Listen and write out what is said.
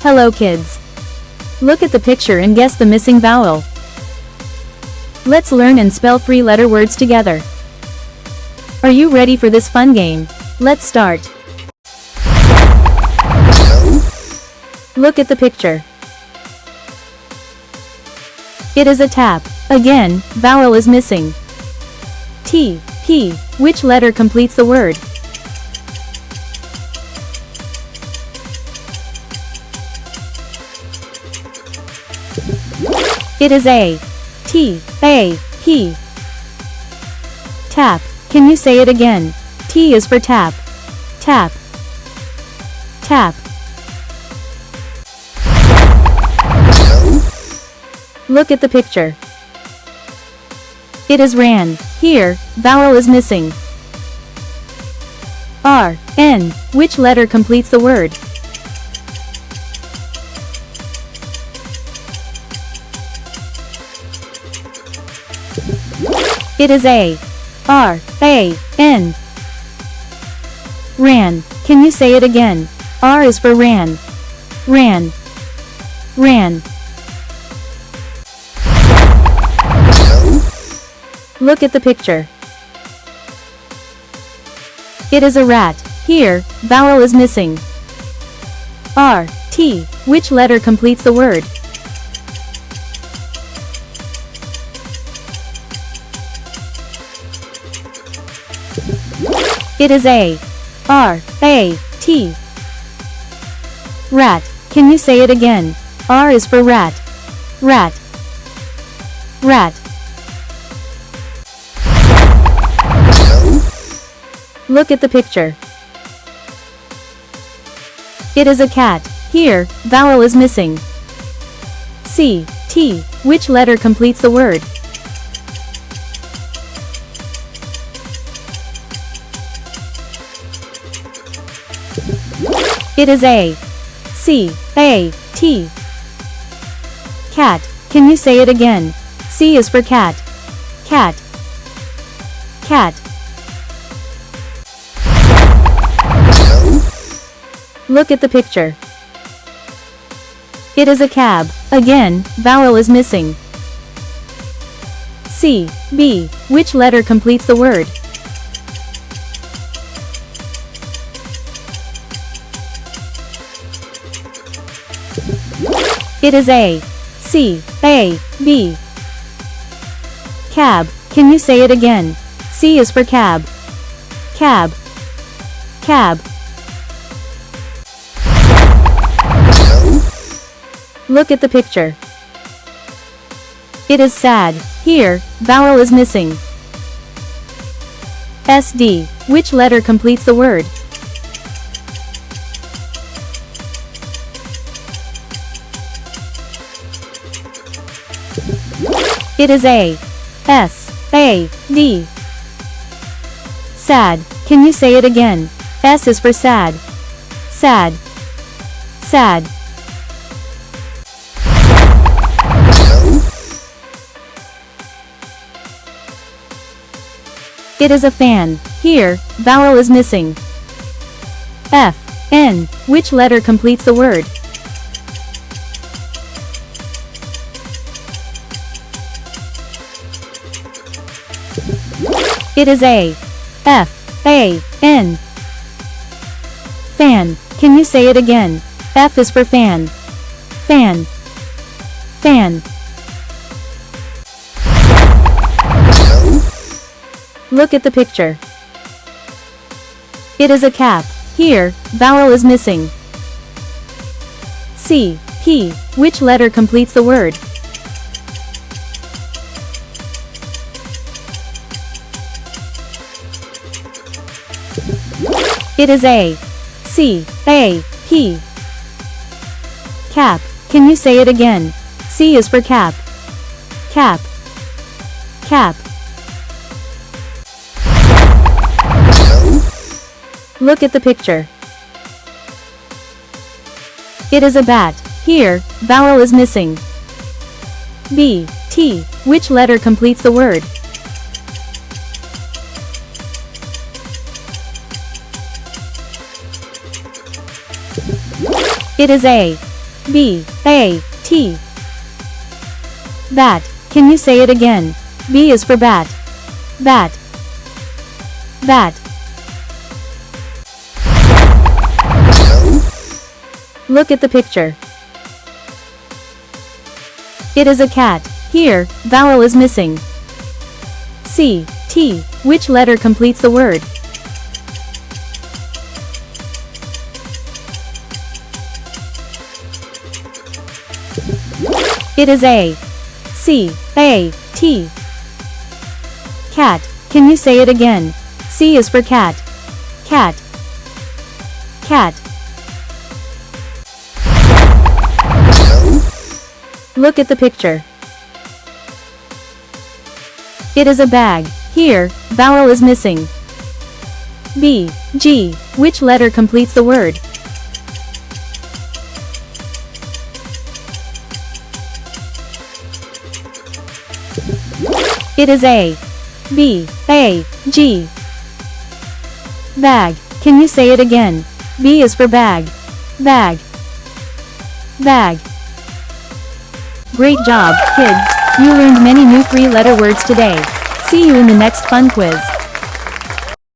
Hello kids. Look at the picture and guess the missing vowel. Let's learn and spell 3-letter words together. Are you ready for this fun game? Let's start. Look at the picture. It is a tap. Again, vowel is missing. T, P, which letter completes the word? It is A. T, A, P. Tap. Can you say it again? T is for tap. Tap. Tap. Look at the picture. It is ran. Here, vowel is missing. R, N, which letter completes the word? It is A. R, A, N. Ran. Can you say it again? R is for ran. Ran. Ran. Look at the picture. It is a rat. Here, vowel is missing. R, T, which letter completes the word? It is A. R, A, T. Rat. Can you say it again? R is for rat. Rat. Rat. Look at the picture. It is a cat. Here, vowel is missing. C, T, which letter completes the word? It is A. C, A, T. Cat. Can you say it again? C is for cat. Cat. Cat. Look at the picture. It is a cab. Again, vowel is missing. C, B, which letter completes the word? It is A. C, A, B. Cab. Can you say it again? C is for cab. Cab. Cab. Look at the picture. It is sad. Here, vowel is missing. SD. Which letter completes the word? It is A. S, A, D. Sad. Can you say it again? S is for sad. Sad. Sad. It is a fan. Here, vowel is missing. F, N, which letter completes the word? It is A. F, A, N. Fan. Can you say it again? F is for fan. Fan. Fan. Look at the picture. It is a cap. Here, vowel is missing. C, P, which letter completes the word? It is A. C, A, P. Cap. Can you say it again? C is for cap. Cap. Cap. Look at the picture. It is a bat. Here, vowel is missing. B, T, which letter completes the word? It is A. B, A, T. Bat. Can you say it again? B is for bat. Bat. Bat. Look at the picture. It is a cat. Here, vowel is missing. C, T. Which letter completes the word? It is A. C, A, T. Cat. Can you say it again? C is for cat. Cat. Cat. Look at the picture. It is a bag. Here, vowel is missing. B, G. Which letter completes the word? It is A. B, A, G. Bag. Can you say it again? B is for bag. Bag. Bag. Great job, kids! You learned many new 3-letter words today. See you in the next fun quiz.